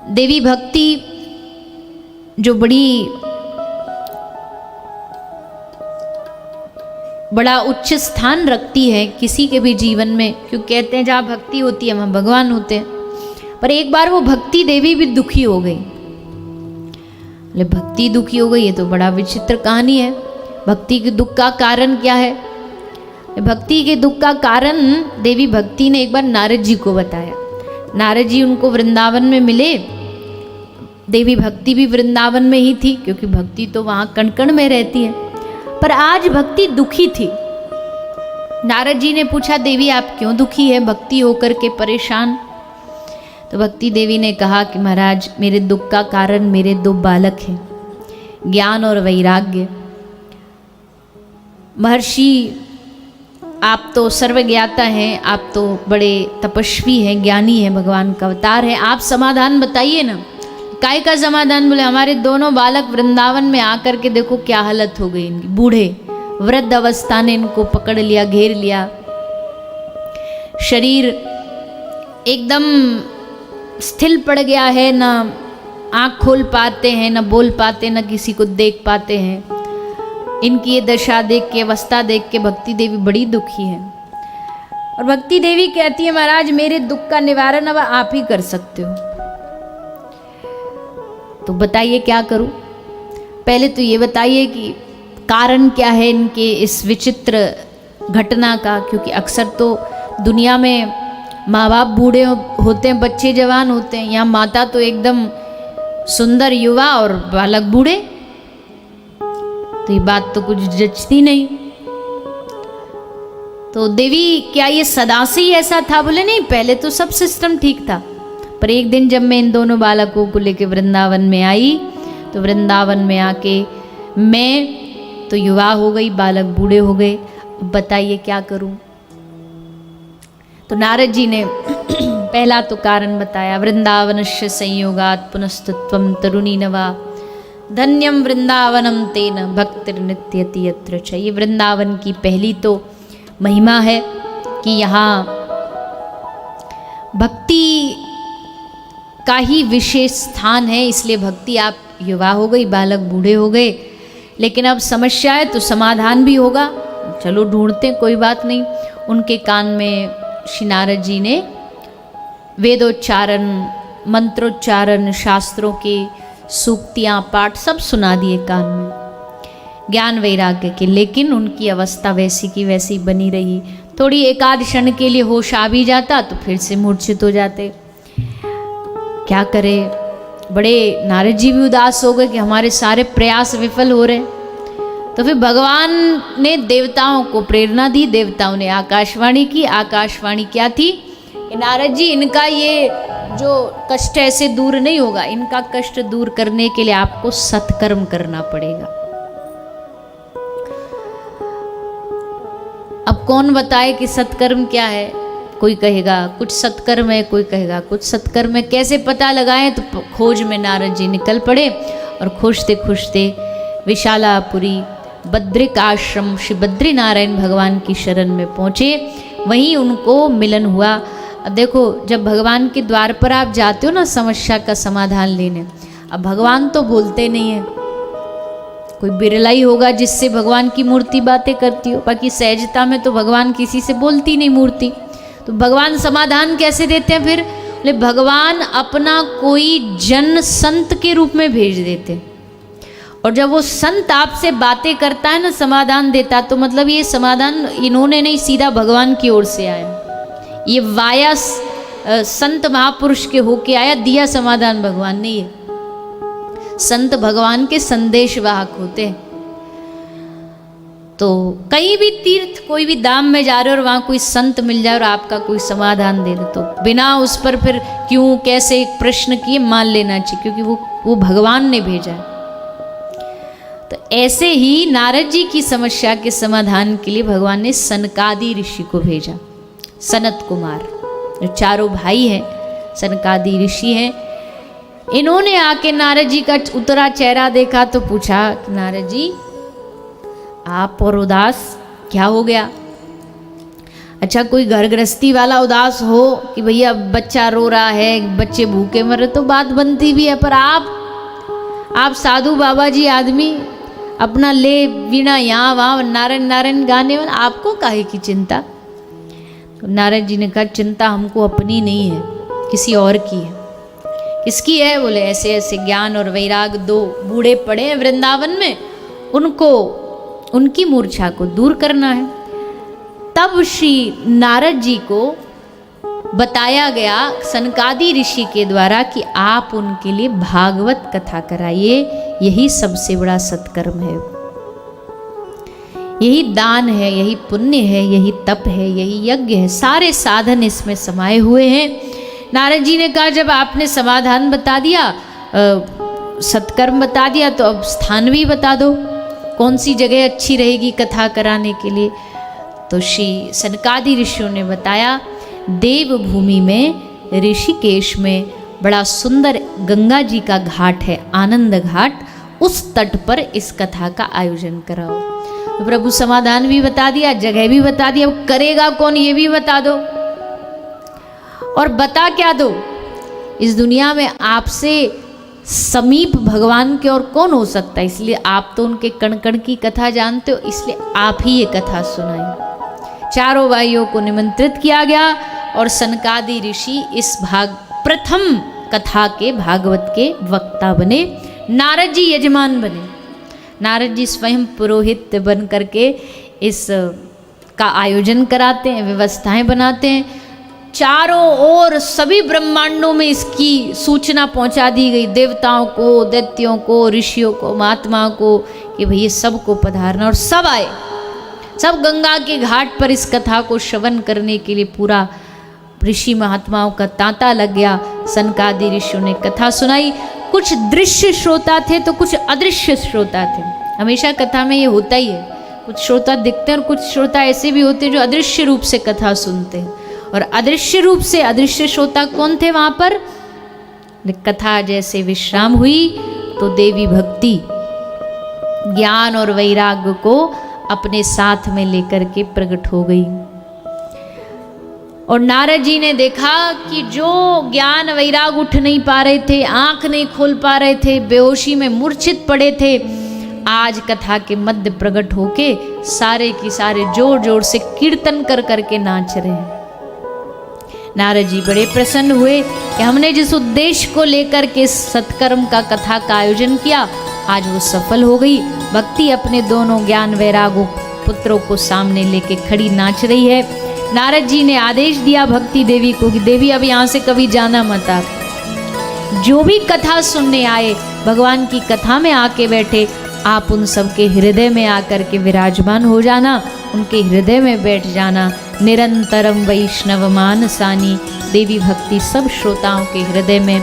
देवी भक्ति जो बड़ा उच्च स्थान रखती है किसी के भी जीवन में, क्योंकि कहते हैं जहाँ भक्ति होती है वहाँ भगवान होते हैं। पर एक बार वो भक्ति देवी भी दुखी हो गई। भक्ति दुखी हो गई, ये तो बड़ा विचित्र कहानी है। भक्ति के दुख का कारण क्या है? भक्ति के दुख का कारण देवी भक्ति ने एक बार नारद जी को बताया। नारद जी उनको वृंदावन में मिले। देवी भक्ति भी वृंदावन में ही थी, क्योंकि भक्ति तो वहाँ कण कण में रहती है। पर आज भक्ति दुखी थी। नारद जी ने पूछा, देवी आप क्यों दुखी है, भक्ति होकर के परेशान? तो भक्ति देवी ने कहा कि महाराज मेरे दुख का कारण मेरे दो बालक हैं, ज्ञान और वैराग्य। महर्षि आप तो सर्वज्ञाता हैं, आप तो बड़े तपस्वी हैं, ज्ञानी हैं, भगवान का अवतार है, आप समाधान बताइए ना। काय का समाधान? बोले हमारे दोनों बालक वृंदावन में आकर के देखो क्या हालत हो गई इनकी। बूढ़े वृद्ध अवस्था ने इनको पकड़ लिया, घेर लिया, शरीर एकदम स्थिर पड़ गया है, ना आँख खोल पाते हैं, ना बोल पाते, ना किसी को देख पाते हैं। इनकी ये दशा देख के, अवस्था देख के भक्ति देवी बड़ी दुखी है। और भक्ति देवी कहती है, महाराज मेरे दुख का निवारण अब आप ही कर सकते हो, तो बताइए क्या करूं? पहले तो ये बताइए कि कारण क्या है इनके इस विचित्र घटना का, क्योंकि अक्सर तो दुनिया में माँ बाप बूढ़े होते हैं, बच्चे जवान होते हैं, यहाँ माता तो एकदम सुंदर युवा और बालक बूढ़े, तो ये बात तो कुछ जचती नहीं। तो देवी क्या ये सदा से ही ऐसा था? बोले नहीं, पहले तो सब सिस्टम ठीक था, पर एक दिन जब मैं इन दोनों बालकों को लेकर वृंदावन में आई, तो वृंदावन में आके मैं तो युवा हो गई, बालक बूढ़े हो गए, अब बताइए क्या करूं? तो नारद जी ने पहला तो कारण बताया, वृंदावनस्य संयोगात् पुनस्तत्वं तरुणी नवा धन्यम वृंदावनम तेन भक्तिर्नित्यति यत्र च। ये वृंदावन की पहली तो महिमा है कि यहाँ भक्ति का ही विशेष स्थान है, इसलिए भक्ति आप युवा हो गई, बालक बूढ़े हो गए, लेकिन अब समस्या है तो समाधान भी होगा, चलो ढूंढते, कोई बात नहीं। उनके कान में श्री नारद जी ने वेदोच्चारण, मंत्रोच्चारण, शास्त्रों के सूक्तियाँ, पाठ सब सुना दिए कान में, ज्ञान वैराग्य के। लेकिन उनकी अवस्था वैसी की वैसी बनी रही। थोड़ी एकाध क्षण के लिए होश आ भी जाता तो फिर से मूर्छित हो जाते। क्या करे? बड़े नारद जी भी उदास हो गए कि हमारे सारे प्रयास विफल हो रहे। तो फिर भगवान ने देवताओं को प्रेरणा दी, देवताओं ने आकाशवाणी की। आकाशवाणी क्या थी? नारद जी इनका ये जो कष्ट ऐसे दूर नहीं होगा, इनका कष्ट दूर करने के लिए आपको सत्कर्म करना पड़ेगा। अब कौन बताए कि सत्कर्म क्या है? कोई कहेगा कुछ सत्कर्म है, कोई कहेगा कुछ सत्कर्म है, कैसे पता लगाएं? तो खोज में नारद जी निकल पड़े और खोजते खोजते विशालापुरी बद्रिक आश्रम श्री बद्री नारायण भगवान की शरण में पहुँचे। वहीं उनको मिलन हुआ। अब देखो, जब भगवान के द्वार पर आप जाते हो ना समस्या का समाधान लेने, अब भगवान तो बोलते नहीं है, कोई बिरला ही होगा जिससे भगवान की मूर्ति बातें करती हो, बाकी सहजता में तो भगवान किसी से बोलती नहीं मूर्ति। तो भगवान समाधान कैसे देते हैं फिर? बोले भगवान अपना कोई जन संत के रूप में भेज देते हैं, और जब वो संत आपसे बातें करता है ना, समाधान देता, तो मतलब ये समाधान इन्होंने नहीं, सीधा भगवान की ओर से आया। ये वाया संत महापुरुष के होके आया, दिया समाधान भगवान ने। ये संत भगवान के संदेश वाहक होते हैं। तो कहीं भी तीर्थ, कोई भी धाम में जा रहे हो और वहाँ कोई संत मिल जाए और आपका कोई समाधान दे दे, तो बिना उस पर फिर क्यों कैसे प्रश्न किए मान लेना चाहिए, क्योंकि वो भगवान ने भेजा है। तो ऐसे ही नारद जी की समस्या के समाधान के लिए भगवान ने सनकादि ऋषि को भेजा। सनत कुमार जो चारों भाई हैं, सनकादि ऋषि हैं, इन्होंने आके नारद जी का उतरा चेहरा देखा तो पूछा कि नारद जी आप और उदास क्या हो गया? अच्छा कोई घर गृहस्थी वाला उदास हो कि भैया बच्चा रो रहा है, बच्चे भूखे मर रहे, तो बात बनती भी है। पर आप साधु बाबा जी आदमी अपना ले वीणा यहाँ वहाँ नारायण नारायण गाने वाला, आपको काहे की चिंता। तो नारद जी ने कहा चिंता हमको अपनी नहीं है, किसी और की है। किसकी है? बोले ऐसे ऐसे ज्ञान और वैराग दो बूढ़े पड़े हैं वृंदावन में, उनको उनकी मूर्छा को दूर करना है। तब श्री नारद जी को बताया गया सनकादि ऋषि के द्वारा कि आप उनके लिए भागवत कथा कराइए, यही सबसे बड़ा सत्कर्म है, यही दान है, यही पुण्य है, यही तप है, यही यज्ञ है, सारे साधन इसमें समाये हुए हैं। नारद जी ने कहा जब आपने समाधान बता दिया, सत्कर्म बता दिया, तो अब स्थान भी बता दो, कौन सी जगह अच्छी रहेगी कथा कराने के लिए। तो श्री सनकादि ऋषियों ने बताया देवभूमि में ऋषिकेश में बड़ा सुंदर गंगा जी का घाट है, आनंद घाट, उस तट पर इस कथा का आयोजन कराओ। तो प्रभु समाधान भी बता दिया, जगह भी बता दिया, करेगा कौन ये भी बता दो। और बता क्या दो, इस दुनिया में आपसे समीप भगवान के और कौन हो सकता है, इसलिए आप तो उनके कण कण की कथा जानते हो, इसलिए आप ही ये कथा सुनाई। चारों भाइयों को निमंत्रित किया गया और सनकादि ऋषि इस प्रथम कथा के भागवत के वक्ता बने, नारद जी यजमान बने। नारद जी स्वयं पुरोहित बन करके इस का आयोजन कराते हैं, व्यवस्थाएं बनाते हैं। चारों ओर सभी ब्रह्मांडों में इसकी सूचना पहुंचा दी गई, देवताओं को, दैत्यों को, ऋषियों को, महात्माओं को, कि भैया सबको पधारना, और सब आए। सब गंगा के घाट पर इस कथा को श्रवण करने के लिए पूरा ऋषि महात्माओं का तांता लग गया। सनकादि ऋषियों ने कथा सुनाई। कुछ दृश्य श्रोता थे तो कुछ अदृश्य श्रोता थे। हमेशा कथा में ये होता ही है, कुछ श्रोता दिखते हैं और कुछ श्रोता ऐसे भी होते हैं जो अदृश्य रूप से कथा सुनते हैं। और अदृश्य रूप से अदृश्य श्रोता कौन थे वहाँ पर? कथा जैसे विश्राम हुई तो देवी भक्ति ज्ञान और वैराग्य को अपने साथ में लेकर के प्रकट हो गई। और नारद जी ने देखा कि जो ज्ञान वैराग उठ नहीं पा रहे थे, आंख नहीं खोल पा रहे थे, बेहोशी में मूर्छित पड़े थे, आज कथा के मध्य प्रकट होके सारे की सारे जोर जोर से कीर्तन कर करके नाच रहे हैं। नारद जी बड़े प्रसन्न हुए कि हमने जिस उद्देश्य को लेकर के सत्कर्म का कथा का आयोजन किया, आज वो सफल हो गई। भक्ति अपने दोनों ज्ञान वैराग पुत्रों को सामने लेके खड़ी नाच रही है। नारद जी ने आदेश दिया भक्ति देवी को कि देवी अब यहाँ से कभी जाना मत। आप जो भी कथा सुनने आए, भगवान की कथा में आके बैठे, आप उन सबके हृदय में आकर के विराजमान हो जाना, उनके हृदय में बैठ जाना। निरंतरम वैष्णव मानसानी, देवी भक्ति सब श्रोताओं के हृदय में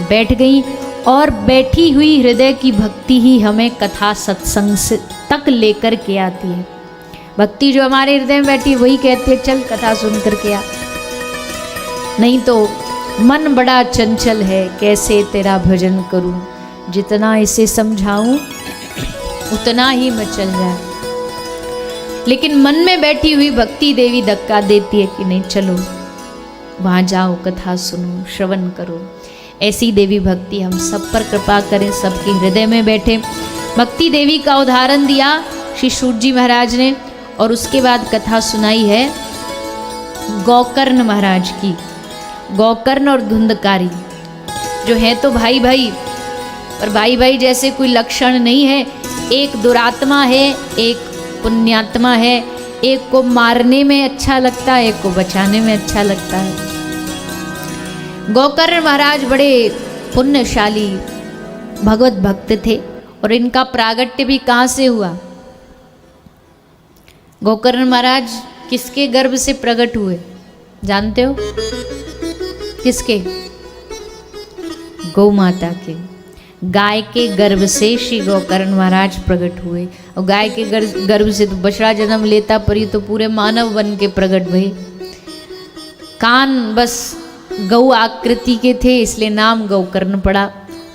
बैठ गई। और बैठी हुई हृदय की भक्ति ही हमें कथा सत्संग तक लेकर के आती है। भक्ति जो हमारे हृदय में बैठी वही कहती है चल कथा सुन करके आ। नहीं तो मन बड़ा चंचल है, कैसे तेरा भजन करूं, जितना इसे समझाऊं उतना ही मैं चल जाए। लेकिन मन में बैठी हुई भक्ति देवी धक्का देती है कि नहीं चलो वहाँ जाओ, कथा सुनो, श्रवण करो। ऐसी देवी भक्ति हम सब पर कृपा करें, सबके हृदय में बैठे। भक्ति देवी का उदाहरण दिया श्री सूत जी महाराज ने, और उसके बाद कथा सुनाई है गौकर्ण महाराज की। गौकर्ण और धुंधकारी जो है तो भाई भाई, पर भाई भाई जैसे कोई लक्षण नहीं है। एक दुरात्मा है, एक पुण्यात्मा है, एक को मारने में अच्छा लगता है, एक को बचाने में अच्छा लगता है। गौकर्ण महाराज बड़े पुण्यशाली भगवत भक्त थे, और इनका प्रागट्य भी कहाँ से हुआ? गौकर्ण महाराज किसके गर्भ से प्रकट हुए जानते हो? किसके? गौ माता के, गाय के गर्भ से श्री गौकर्ण महाराज प्रकट हुए। और गाय के गर्भ से तो बछड़ा जन्म लेता, पर ये तो पूरे मानव बन के प्रकट भये। कान बस गौ आकृति के थे, इसलिए नाम गौकर्ण पड़ा,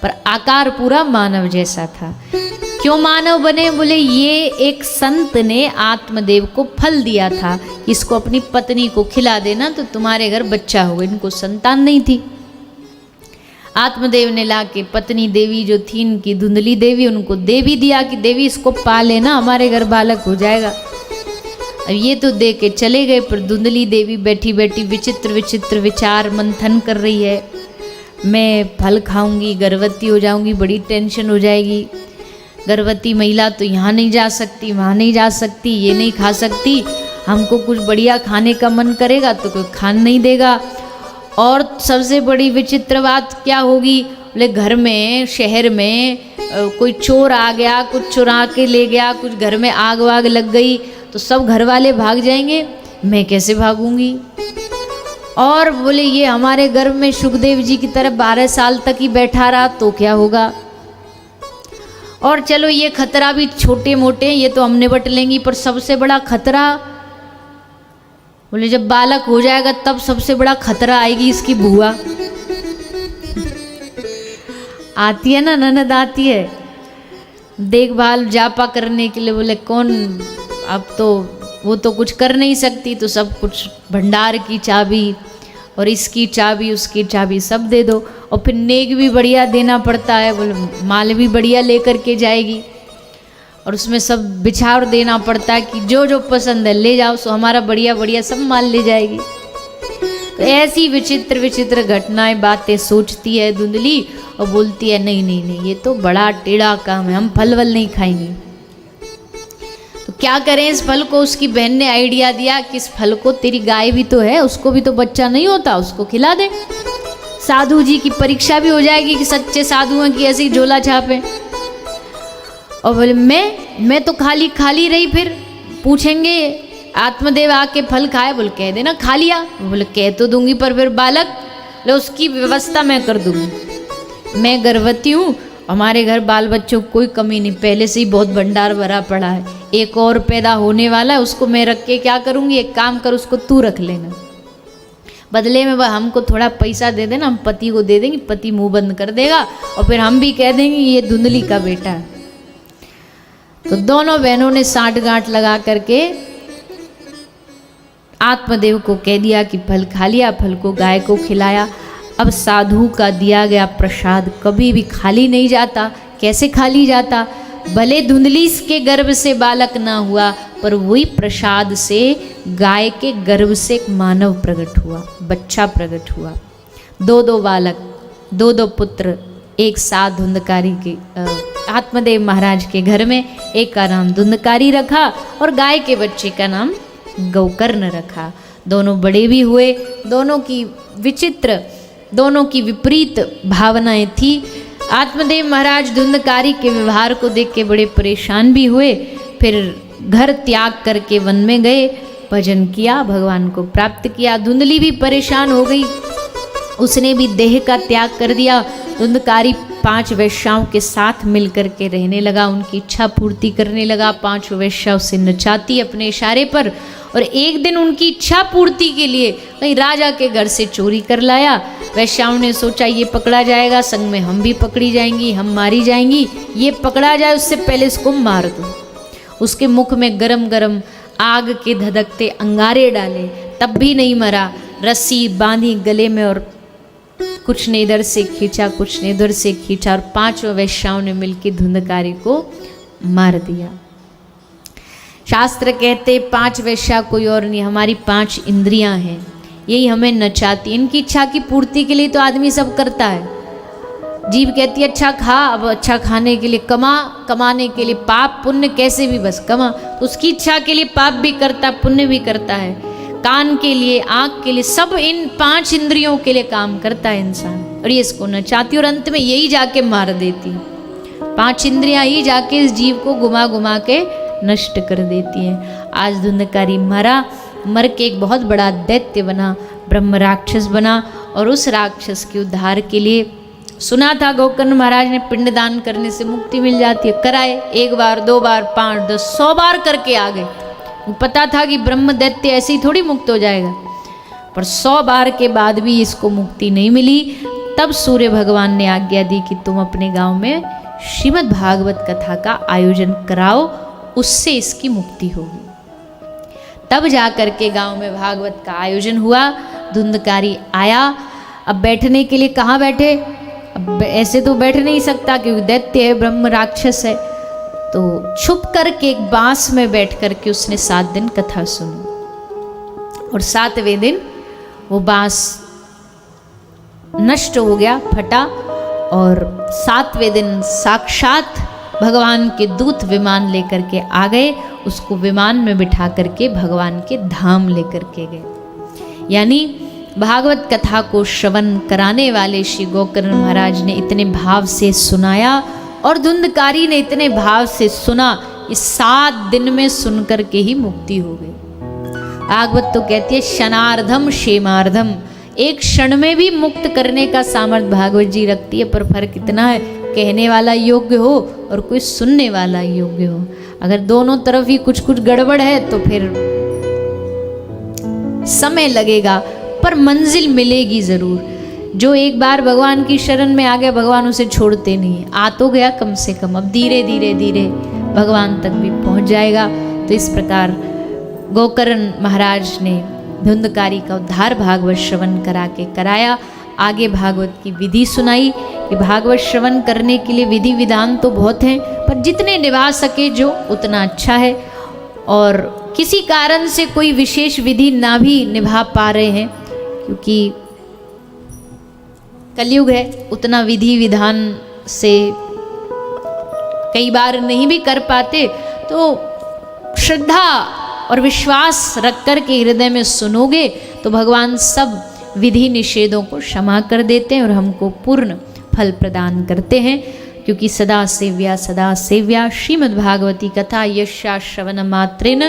पर आकार पूरा मानव जैसा था। क्यों मानव बने? बोले ये एक संत ने आत्मदेव को फल दिया था, इसको अपनी पत्नी को खिला देना तो तुम्हारे घर बच्चा होगा। इनको संतान नहीं थी। आत्मदेव ने ला के पत्नी देवी जो थी इनकी धुंधली देवी, उनको दे भी दिया कि देवी इसको पाल लेना, हमारे घर बालक हो जाएगा। अब ये तो दे के चले गए, पर धुंधली देवी बैठी बैठी विचित्र विचित्र विचार मंथन कर रही है। मैं फल खाऊंगी, गर्भवती हो जाऊंगी, बड़ी टेंशन हो जाएगी। गर्भवती महिला तो यहाँ नहीं जा सकती, वहाँ नहीं जा सकती, ये नहीं खा सकती। हमको कुछ बढ़िया खाने का मन करेगा तो कोई खान नहीं देगा। और सबसे बड़ी विचित्र बात क्या होगी? बोले घर में, शहर में कोई चोर आ गया, कुछ चुरा के ले गया, कुछ घर में आग वाग लग गई तो सब घर वाले भाग जाएंगे, मैं कैसे भागूंगी? और बोले ये हमारे गर्भ में सुखदेव जी की तरह 12 साल तक ही बैठा रहा तो क्या होगा? और चलो ये खतरा भी छोटे मोटे ये तो हम निपट लेंगी, पर सबसे बड़ा खतरा, बोले जब बालक हो जाएगा तब सबसे बड़ा खतरा आएगी इसकी बुआ। आती है ना, ननद आती है देखभाल जापा करने के लिए। बोले कौन, अब तो वो तो कुछ कर नहीं सकती, तो सब कुछ भंडार की चाबी और इसकी चाबी उसकी चाबी सब दे दो। और फिर नेक भी बढ़िया देना पड़ता है, बोले माल भी बढ़िया लेकर के जाएगी और उसमें सब बिछाड़ देना पड़ता है कि जो जो पसंद है ले जाओ, सो हमारा बढ़िया बढ़िया सब माल ले जाएगी। तो ऐसी विचित्र विचित्र घटनाएं बातें सोचती है धुंधली और बोलती है नहीं नहीं नहीं, ये तो बड़ा टेढ़ा काम है, हम फल वल नहीं खाएंगे। तो क्या करें इस फल को? उसकी बहन ने आइडिया दिया कि इस फल को, तेरी गाय भी तो है, उसको भी तो बच्चा नहीं होता, उसको खिला दे। साधु जी की परीक्षा भी हो जाएगी कि सच्चे साधु हैं कि ऐसे ही झोला छापे। और बोले मैं तो खाली खाली रही, फिर पूछेंगे आत्मदेव आके फल खाए, बोले कह देना खा लिया। बोले कह तो दूंगी पर फिर बालक, ले उसकी व्यवस्था मैं कर दूंगी। मैं गर्भवती हूँ, हमारे घर बाल बच्चों को कोई कमी नहीं, पहले से ही बहुत भंडार भरा पड़ा है, एक और पैदा होने वाला है, उसको मैं रख के क्या करूँगी? एक काम कर, उसको तू रख लेना, बदले में वह हमको थोड़ा पैसा दे देना, हम पति को दे देंगे, पति मुंह बंद कर देगा और फिर हम भी कह देंगे ये धुंधली का बेटा है। तो दोनों बहनों ने साठ गांठ लगा करके आत्मदेव को कह दिया कि फल खा लिया, फल को गाय को खिलाया। अब साधु का दिया गया प्रसाद कभी भी खाली नहीं जाता। कैसे खाली जाता? भले धुंधली के गर्भ से बालक ना हुआ, पर वही प्रसाद से गाय के गर्भ से एक मानव प्रकट हुआ, बच्चा प्रकट हुआ। दो बालक, दो पुत्र एक साथ धुंधकारी के आत्मदेव महाराज के घर में, एक का नाम धुंधकारी रखा और गाय के बच्चे का नाम गौकर्ण रखा। दोनों बड़े भी हुए, दोनों की विचित्र, दोनों की विपरीत भावनाएं थी। आत्मदेव महाराज धुंधकारी के व्यवहार को देख के बड़े परेशान भी हुए, फिर घर त्याग करके वन में गए, भजन किया, भगवान को प्राप्त किया। धुंधली भी परेशान हो गई, उसने भी देह का त्याग कर दिया। धुंधकारी 5 वैश्याओं के साथ मिलकर के रहने लगा, उनकी इच्छा पूर्ति करने लगा। 5 वैश्या उसे नचाती अपने इशारे पर, और एक दिन उनकी इच्छा पूर्ति के लिए कहीं राजा के घर से चोरी कर लाया। वैश्याओं ने सोचा ये पकड़ा जाएगा, संग में हम भी पकड़ी जाएंगी, हम मारी जाएंगी, ये पकड़ा जाए उससे पहले इसको मार दो। उसके मुख में गरम गरम आग के धधकते अंगारे डाले, तब भी नहीं मरा। रस्सी बांधी गले में और कुछ ने इधर से खींचा, कुछ ने इधर से खींचा, और 5 वैश्याओं ने मिलकर धुंधकारी को मार दिया। शास्त्र कहते 5 वैश्या कोई और नहीं, हमारी 5 इंद्रियां हैं, यही हमें नचाती। इनकी इच्छा की पूर्ति के लिए तो आदमी सब करता है। जीव कहती है अच्छा खा, अब अच्छा खाने के लिए कमा, कमाने के लिए पाप पुण्य कैसे भी बस कमा, तो उसकी इच्छा के लिए पाप भी करता, पुण्य भी करता है। कान के लिए, आँख के लिए, सब इन 5 इंद्रियों के लिए काम करता है इंसान, और ये इसको नचाती और अंत में यही जाके मार देती। 5 इंद्रियां ही जाके इस जीव को घुमा घुमा के नष्ट कर देती हैं। आज धुंधकारी मरा, मर के एक बहुत बड़ा दैत्य बना, ब्रह्म राक्षस बना, और उस राक्षस के उद्धार के लिए सुना था गौकर्ण महाराज ने पिंडदान करने से मुक्ति मिल जाती है। कराए 1 बार 2 बार 5 10 100 बार करके आ गए। पता था कि ब्रह्म दैत्य ऐसे ही थोड़ी मुक्त हो जाएगा, पर 100 बार के बाद भी इसको मुक्ति नहीं मिली। तब सूर्य भगवान ने आज्ञा दी कि तुम अपने गांव में श्रीमद् भागवत कथा का आयोजन कराओ, उससे इसकी मुक्ति होगी। तब जा कर के गांव में भागवत का आयोजन हुआ। धुंधकारी आया। अब बैठने के लिए कहाँ बैठे? अब ऐसे तो बैठ नहीं सकता क्योंकि दैत्य है, ब्रह्म राक्षस है। तो छुप करके एक बांस में बैठ करके उसने 7 दिन कथा सुनी और 7वें दिन वो बांस नष्ट हो गया, फटा। और 7वें दिन साक्षात भगवान के दूत विमान लेकर के आ गए, उसको विमान में बिठा करके भगवान के धाम लेकर के गए। यानी भागवत कथा को श्रवण कराने वाले श्री गोकर्ण महाराज ने इतने भाव से सुनाया और धुंधकारी ने इतने भाव से सुना, इस 7 दिन में सुनकर के ही मुक्ति हो गई। भागवत तो कहती है क्षणार्धम क्षेमार्धम, एक क्षण में भी मुक्त करने का सामर्थ्य भागवत जी रखती है। पर फर्क इतना है, कहने वाला योग्य हो और कोई सुनने वाला योग्य हो। अगर दोनों तरफ ही कुछ कुछ गड़बड़ है तो फिर समय लगेगा पर मंजिल मिलेगी जरूर। जो एक बार भगवान की शरण में आ गया, भगवान उसे छोड़ते नहीं। आ तो गया कम से कम, अब धीरे धीरे धीरे भगवान तक भी पहुंच जाएगा। तो इस प्रकार गोकर्ण महाराज ने धुंधकारी का उद्धार भागवत श्रवण करा के कराया। आगे भागवत की विधि सुनाई कि भागवत श्रवण करने के लिए विधि विधान तो बहुत हैं, पर जितने निभा सके जो उतना अच्छा है। और किसी कारण से कोई विशेष विधि ना भी निभा पा रहे हैं, क्योंकि कलयुग है, उतना विधि विधान से कई बार नहीं भी कर पाते, तो श्रद्धा और विश्वास रख कर के हृदय में सुनोगे तो भगवान सब विधि निषेधों को क्षमा कर देते हैं और हमको पूर्ण फल प्रदान करते हैं। क्योंकि सदा सेव्या श्रीमद् भागवती कथा यस्या श्रवण मात्रेन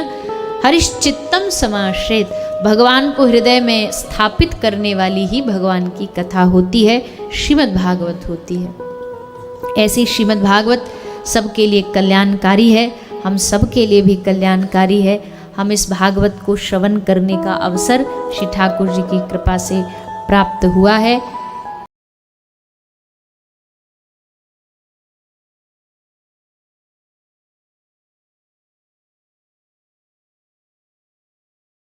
हरिश्चित्तम समाश्रित, भगवान को हृदय में स्थापित करने वाली ही भगवान की कथा होती है, श्रीमद् भागवत होती है। ऐसी श्रीमद् भागवत सबके लिए कल्याणकारी है, हम सबके लिए भी कल्याणकारी है। हम इस भागवत को श्रवण करने का अवसर श्री ठाकुर जी की कृपा से प्राप्त हुआ है।